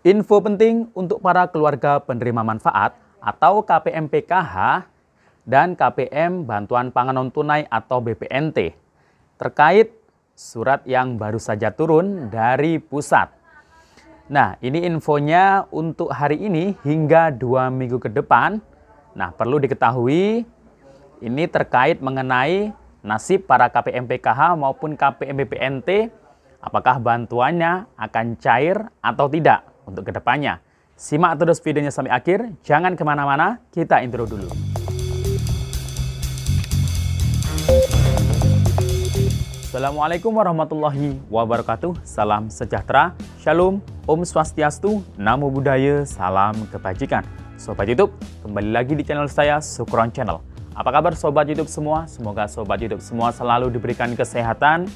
Info penting untuk para keluarga penerima manfaat atau KPM PKH dan KPM Bantuan Pangan Non Tunai atau BPNT terkait surat yang baru saja turun dari pusat. Nah, ini infonya untuk hari ini hingga 2 minggu ke depan. Nah, perlu diketahui ini terkait mengenai nasib para KPM PKH maupun KPM BPNT, apakah bantuannya akan cair atau tidak untuk kedepannya. Simak terus videonya sampai akhir, jangan kemana-mana, kita intro dulu. Assalamualaikum warahmatullahi wabarakatuh, salam sejahtera, shalom, om swastiastu, namo buddhaya, salam kebajikan. Sobat YouTube, kembali lagi di channel saya, Sukron Channel. Apa kabar Sobat YouTube semua? Semoga Sobat YouTube semua selalu diberikan kesehatan,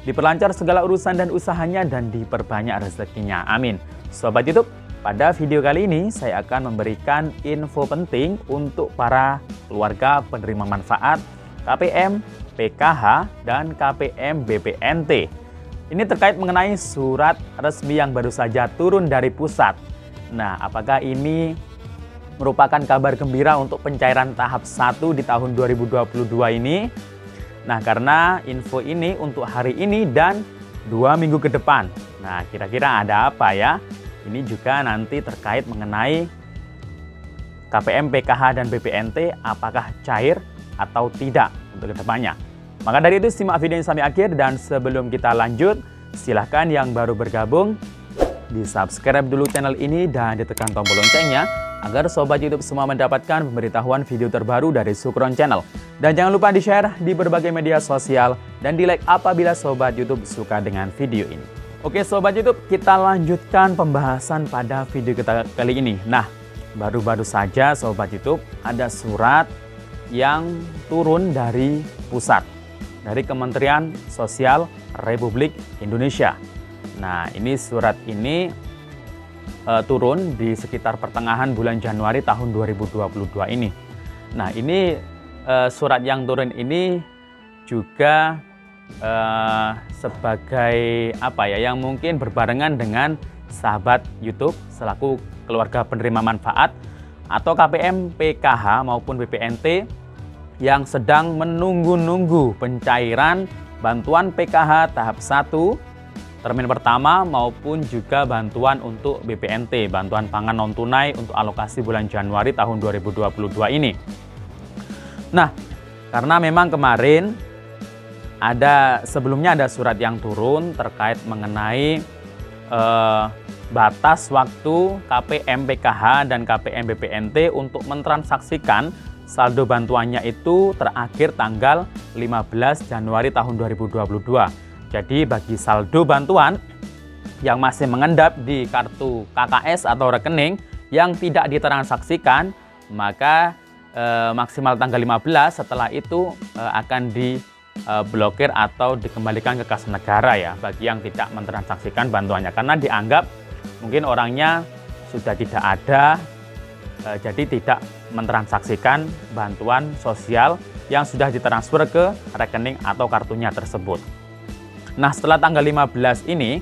diperlancar segala urusan dan usahanya, dan diperbanyak rezekinya. Amin. Sobat YouTube, pada video kali ini saya akan memberikan info penting untuk para keluarga penerima manfaat KPM PKH dan KPM BPNT. Ini terkait mengenai surat resmi yang baru saja turun dari pusat. Nah, apakah ini merupakan kabar gembira untuk pencairan tahap 1 di tahun 2022 ini? Nah, karena info ini untuk hari ini dan 2 minggu ke depan. Nah, kira-kira ada apa ya? Ini juga nanti terkait mengenai KPM PKH dan BPNT apakah cair atau tidak untuk kedepannya. Maka dari itu simak videonya sampai akhir, dan sebelum kita lanjut, silahkan yang baru bergabung di subscribe dulu channel ini dan ditekan tombol loncengnya agar Sobat YouTube semua mendapatkan pemberitahuan video terbaru dari Sukron Channel. Dan jangan lupa di-share di berbagai media sosial dan di-like apabila Sobat YouTube suka dengan video ini. Oke Sobat YouTube, kita lanjutkan pembahasan pada video kita kali ini. Nah, baru-baru saja Sobat YouTube ada surat yang turun dari pusat, dari Kementerian Sosial Republik Indonesia. Nah, ini surat ini turun di sekitar pertengahan bulan Januari tahun 2022 ini. Nah, ini surat yang turun ini juga sebagai apa ya, yang mungkin berbarengan dengan sahabat YouTube selaku keluarga penerima manfaat atau KPM PKH maupun BPNT yang sedang menunggu-nunggu pencairan bantuan PKH tahap 1 termin pertama maupun juga bantuan untuk BPNT, bantuan pangan non tunai untuk alokasi bulan Januari tahun 2022 ini. Nah, karena memang kemarin sebelumnya ada surat yang turun terkait mengenai batas waktu KPM PKH dan KPM BPNT untuk mentransaksikan saldo bantuannya itu terakhir tanggal 15 Januari tahun 2022. Jadi bagi saldo bantuan yang masih mengendap di kartu KKS atau rekening yang tidak ditransaksikan, maka maksimal tanggal 15 setelah itu akan diblokir atau dikembalikan ke kas negara ya bagi yang tidak mentransaksikan bantuannya, karena dianggap mungkin orangnya sudah tidak ada, jadi tidak mentransaksikan bantuan sosial yang sudah ditransfer ke rekening atau kartunya tersebut. Nah, setelah tanggal 15 ini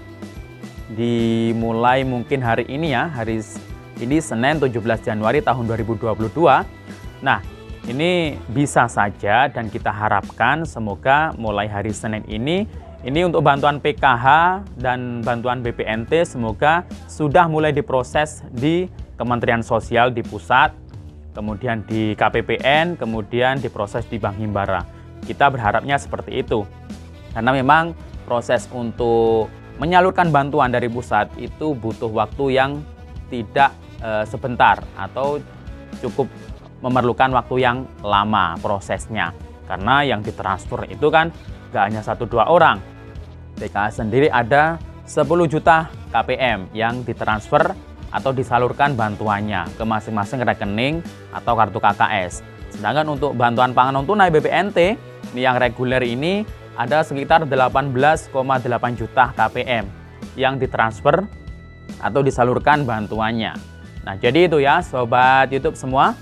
dimulai mungkin hari ini ya, hari ini Senin 17 Januari tahun 2022. Nah, ini bisa saja dan kita harapkan semoga mulai hari Senin ini untuk bantuan PKH dan bantuan BPNT semoga sudah mulai diproses di Kementerian Sosial di pusat, kemudian di KPPN, kemudian diproses di Bank Himbara. Kita berharapnya seperti itu. Karena memang proses untuk menyalurkan bantuan dari pusat itu butuh waktu yang tidak sebentar atau cukup memerlukan waktu yang lama prosesnya, karena yang ditransfer itu kan gak hanya 1-2 orang. PKH sendiri ada 10 juta KPM yang ditransfer atau disalurkan bantuannya ke masing-masing rekening atau kartu KKS. Sedangkan untuk bantuan pangan non tunai BPNT ini yang reguler ini ada sekitar 18,8 juta KPM yang ditransfer atau disalurkan bantuannya. Nah, jadi itu ya Sobat YouTube semua.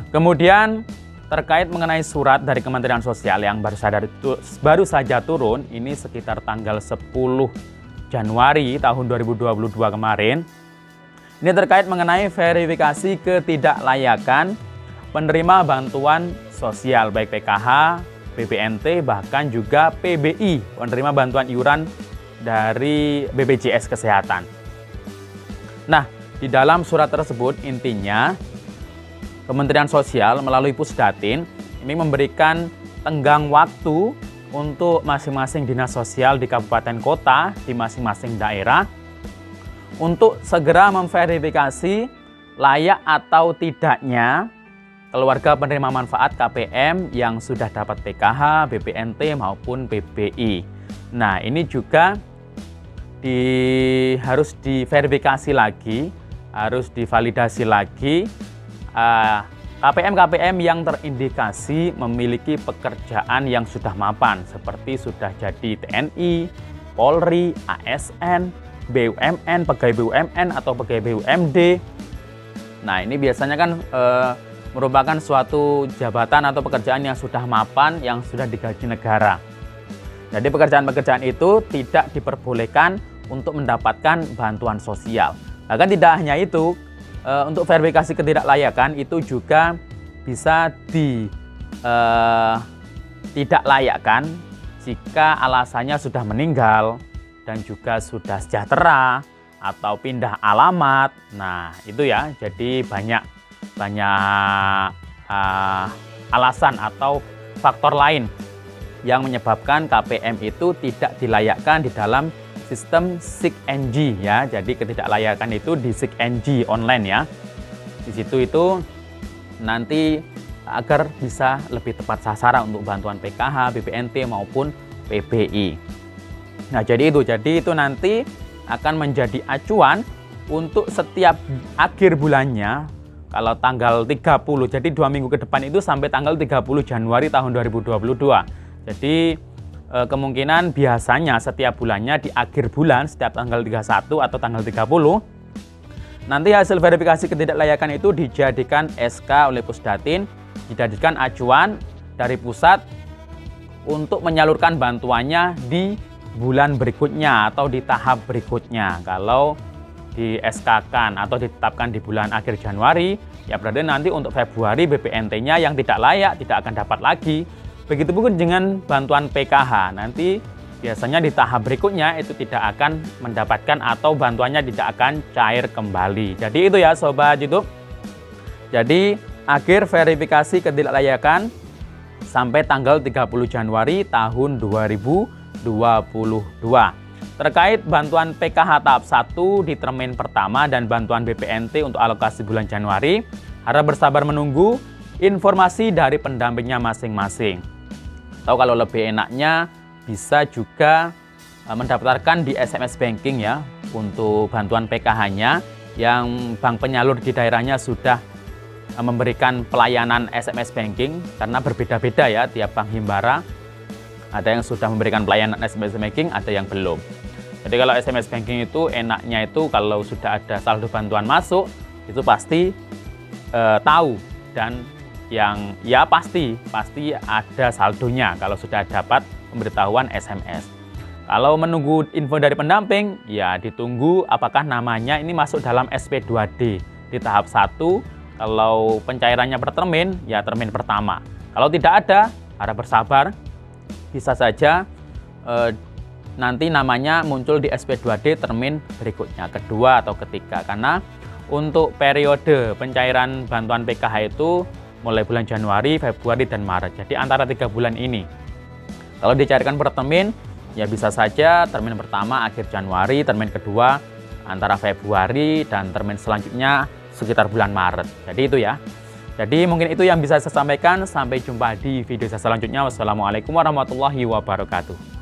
Kemudian terkait mengenai surat dari Kementerian Sosial yang baru saja turun, ini sekitar tanggal 10 Januari tahun 2022 kemarin. Ini terkait mengenai verifikasi ketidaklayakan penerima bantuan sosial baik PKH, BPNT, bahkan juga PBI, penerima bantuan iuran dari BPJS Kesehatan. Nah, di dalam surat tersebut intinya Kementerian Sosial melalui Pusdatin ini memberikan tenggang waktu untuk masing-masing dinas sosial di kabupaten kota, di masing-masing daerah untuk segera memverifikasi layak atau tidaknya keluarga penerima manfaat KPM yang sudah dapat PKH, BPNT maupun PBI. Nah, ini juga harus diverifikasi lagi, harus divalidasi lagi KPM-KPM yang terindikasi memiliki pekerjaan yang sudah mapan, seperti sudah jadi TNI, Polri, ASN, BUMN, pegawai BUMN atau pegawai BUMD. Nah, ini biasanya kan merupakan suatu jabatan atau pekerjaan yang sudah mapan, yang sudah digaji negara. Jadi pekerjaan-pekerjaan itu tidak diperbolehkan untuk mendapatkan bantuan sosial. Bahkan tidak hanya itu, untuk verifikasi ketidaklayakan itu juga bisa tidak layakkan jika alasannya sudah meninggal dan juga sudah sejahtera atau pindah alamat. Nah, itu ya, jadi banyak alasan atau faktor lain yang menyebabkan KPM itu tidak dilayakkan di dalam sistem SIG-NG ya. Jadi ketidaklayakan itu di SIG-NG online ya. Di situ itu nanti agar bisa lebih tepat sasaran untuk bantuan PKH, BPNT maupun PBI. Nah, jadi itu nanti akan menjadi acuan untuk setiap akhir bulannya. Kalau tanggal 30, jadi 2 minggu ke depan itu sampai tanggal 30 Januari tahun 2022. Jadi kemungkinan biasanya setiap bulannya di akhir bulan, setiap tanggal 31 atau tanggal 30, nanti hasil verifikasi ketidaklayakan itu dijadikan SK oleh Pusdatin, dijadikan acuan dari pusat untuk menyalurkan bantuannya di bulan berikutnya atau di tahap berikutnya. Kalau di SK-kan atau ditetapkan di bulan akhir Januari, ya berarti nanti untuk Februari BPNT-nya yang tidak layak tidak akan dapat lagi. Begitupun dengan bantuan PKH, nanti biasanya di tahap berikutnya itu tidak akan mendapatkan atau bantuannya tidak akan cair kembali. Jadi itu ya Sobat YouTube. Jadi akhir verifikasi ketidaklayakan sampai tanggal 30 Januari tahun 2022. Terkait bantuan PKH tahap 1 di termin pertama dan bantuan BPNT untuk alokasi bulan Januari, harap bersabar menunggu informasi dari pendampingnya masing-masing. Atau kalau lebih enaknya bisa juga mendaftarkan di SMS Banking ya untuk bantuan PKH-nya yang bank penyalur di daerahnya sudah memberikan pelayanan SMS Banking, karena berbeda-beda ya tiap bank himbara. Ada yang sudah memberikan pelayanan SMS Banking, ada yang belum. Jadi kalau SMS Banking itu enaknya itu kalau sudah ada saldo bantuan masuk itu pasti tahu, dan yang ya pasti ada saldonya kalau sudah dapat pemberitahuan SMS. Kalau menunggu info dari pendamping, ya ditunggu apakah namanya ini masuk dalam SP2D di tahap 1. Kalau pencairannya per termin, ya termin pertama. Kalau tidak ada, harap bersabar. Bisa saja nanti namanya muncul di SP2D termin berikutnya, kedua atau ketiga. Karena untuk periode pencairan bantuan PKH itu mulai bulan Januari, Februari, dan Maret. Jadi antara 3 bulan ini. Kalau dicarikan per termin, ya bisa saja termin pertama akhir Januari, termin kedua antara Februari, dan termin selanjutnya sekitar bulan Maret. Jadi itu ya. Jadi mungkin itu yang bisa saya sampaikan. Sampai jumpa di video saya selanjutnya. Wassalamualaikum warahmatullahi wabarakatuh.